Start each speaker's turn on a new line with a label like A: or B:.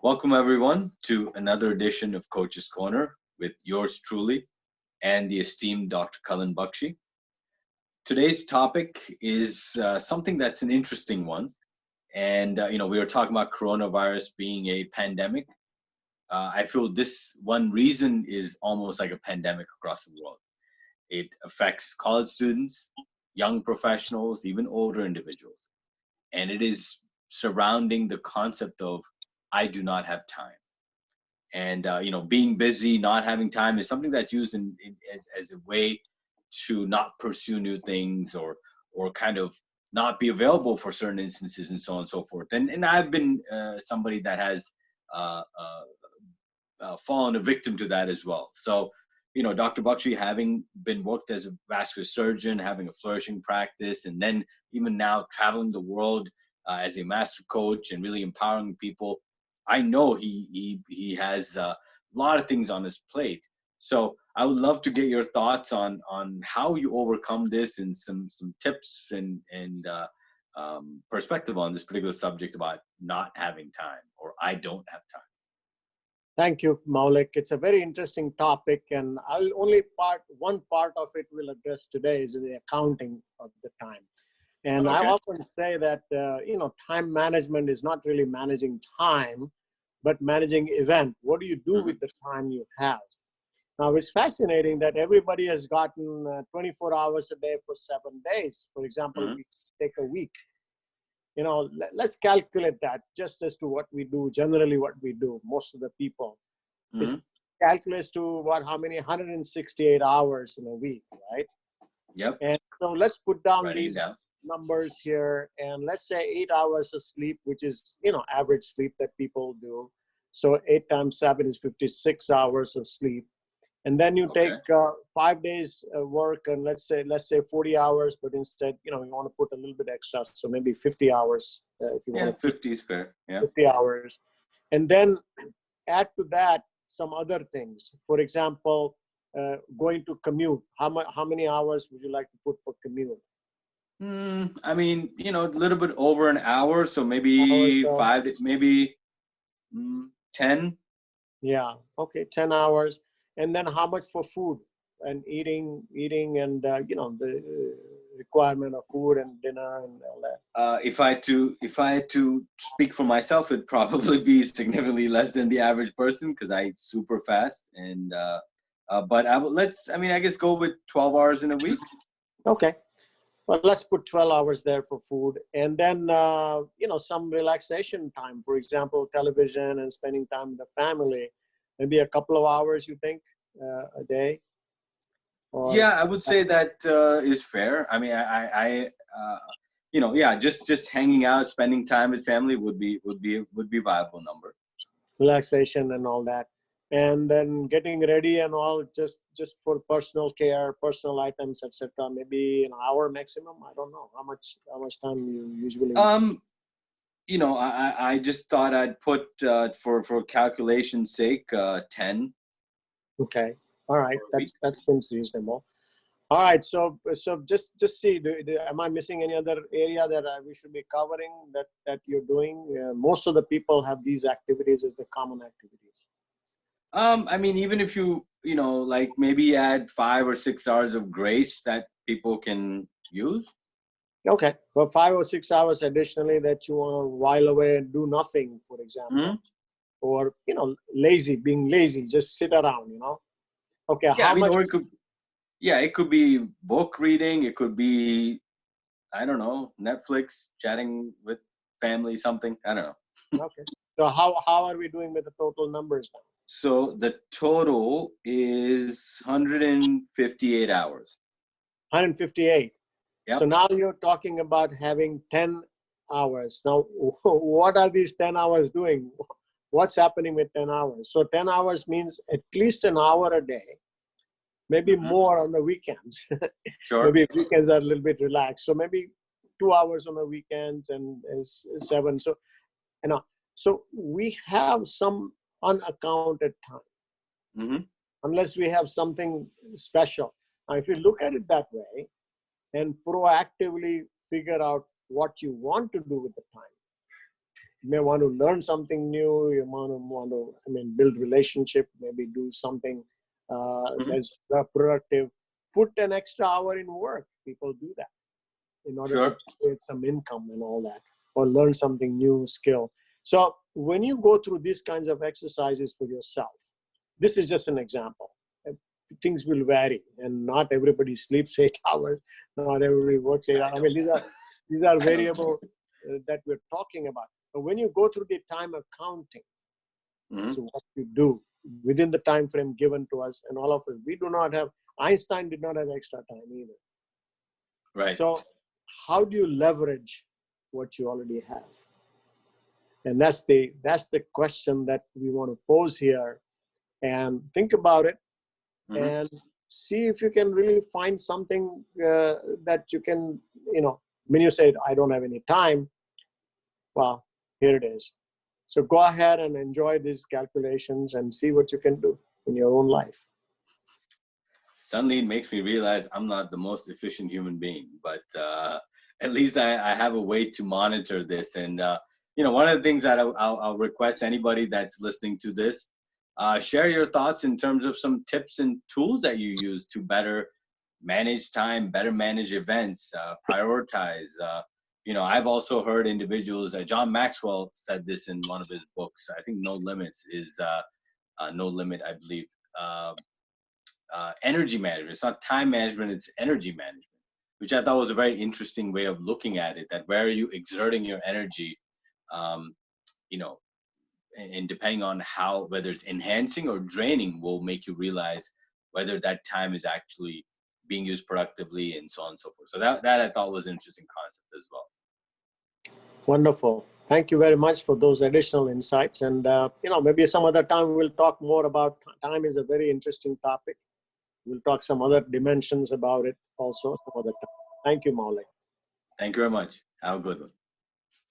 A: Welcome everyone to another edition of Coach's Corner with yours truly and the esteemed Dr. Kalind Bakshi. Today's topic is something that's an interesting one. And, we were talking about coronavirus being a pandemic. I feel this one reason is almost like a pandemic across the world. It affects college students, young professionals, even older individuals. And it is surrounding the concept of I do not have time. And, being busy, not having time is something that's used as a way to not pursue new things or kind of not be available for certain instances and so on and so forth. And I've been somebody that has fallen a victim to that as well. So, Dr. Bakshi, having been worked as a vascular surgeon, having a flourishing practice, and then even now traveling the world as a master coach and really empowering people, I know he has a lot of things on his plate. So I would love to get your thoughts on how you overcome this and some tips and perspective on this particular subject about not having time or I don't have time.
B: Thank you, Maulik. It's a very interesting topic, and one part of it we'll address today is the accounting of the time. And okay. I often say that, time management is not really managing time, but managing event. What do you do with the time you have? Now, it's fascinating that everybody has gotten 24 hours a day for 7 days. For example, we take a week. Let's calculate that just as to what we do, generally what we do, most of the people. It calculates to how many, 168 hours in a week, right?
A: Yep.
B: And so let's put down these numbers here, and let's say 8 hours of sleep, which is, average sleep that people do. So 8 times 7 is 56 hours of sleep. And then you take 5 days work, and let's say 40 hours, but instead, you want to put a little bit extra, so maybe 50 hours. If you want
A: 50 is fair. Yeah,
B: 50 hours, and then add to that some other things. For example, going to commute. How many hours would you like to put for commute?
A: I mean, a little bit over an hour, so maybe 5, maybe 10.
B: Yeah. Okay, 10 hours. And then how much for food and eating and, the requirement of food and dinner and all that?
A: If I had to speak for myself, it'd probably be significantly less than the average person because I eat super fast. And, but I guess go with 12 hours in a week.
B: Okay. Well, let's put 12 hours there for food. And then, some relaxation time, for example, television and spending time with the family. Maybe a couple of hours, you think, a day?
A: Yeah, I would say that is fair. I mean, just hanging out, spending time with family would be a viable number.
B: Relaxation and all that, and then getting ready and all, just for personal care, personal items, etc. Maybe an hour maximum. I don't know how much time you usually.
A: I just thought I'd put for calculation's sake 10.
B: Okay. All right. That seems reasonable. All right. So just see, am I missing any other area that we should be covering that you're doing? Most of the people have these activities as the common activities.
A: I mean, even if you like maybe add 5 or 6 hours of grace that people can use.
B: Okay, well, 5 or 6 hours additionally that you want to while away and do nothing, for example, or being lazy, just sit around. Okay,
A: yeah, or it could be book reading. It could be, I don't know, Netflix, chatting with family, something. I don't know.
B: Okay, so how are we doing with the total numbers now?
A: So the total is 158 hours.
B: 158.
A: Yep.
B: So now you're talking about having 10 hours. Now, what are these 10 hours doing? What's happening with 10 hours? So 10 hours means at least an hour a day, maybe more on the weekends.
A: Sure.
B: Maybe weekends are a little bit relaxed. So maybe 2 hours on the weekends and 7. So, so we have some unaccounted time, unless we have something special. Now, if you look at it that way, and proactively figure out what you want to do with the time, You may want to learn something new. You want to, I mean, build relationship, maybe do something that's productive. Put an extra hour in work. People do that in order to create some income and all that, or learn something new skill. So when you go through these kinds of exercises for yourself, this is just an example. Things will vary, and not everybody sleeps 8 hours. Not everybody works 8 hours. I mean, these are variable that we're talking about. But when you go through the time accounting as to what you do within the time frame given to us, and all of us, we do not have. Einstein did not have extra time either.
A: Right.
B: So how do you leverage what you already have? And that's the question that we want to pose here, and think about it, and see if you can really find something that you can, when you say, I don't have any time, well, here it is. So go ahead and enjoy these calculations and see what you can do in your own life.
A: Suddenly it makes me realize I'm not the most efficient human being, but at least I have a way to monitor this. And, one of the things that I'll request anybody that's listening to this, share your thoughts in terms of some tips and tools that you use to better manage time, better manage events, prioritize. I've also heard individuals, John Maxwell said this in one of his books. I think No Limits is No Limit, I believe. Energy management. It's not time management, it's energy management, which I thought was a very interesting way of looking at it, that where are you exerting your energy, and depending on whether it's enhancing or draining will make you realize whether that time is actually being used productively, and so on and so forth. So that I thought was an interesting concept as well.
B: Wonderful. Thank you very much for those additional insights. And, maybe some other time we'll talk more about time. Is a very interesting topic. We'll talk some other dimensions about it also some other time. Thank you, Maulik.
A: Thank you very much. Have a good one.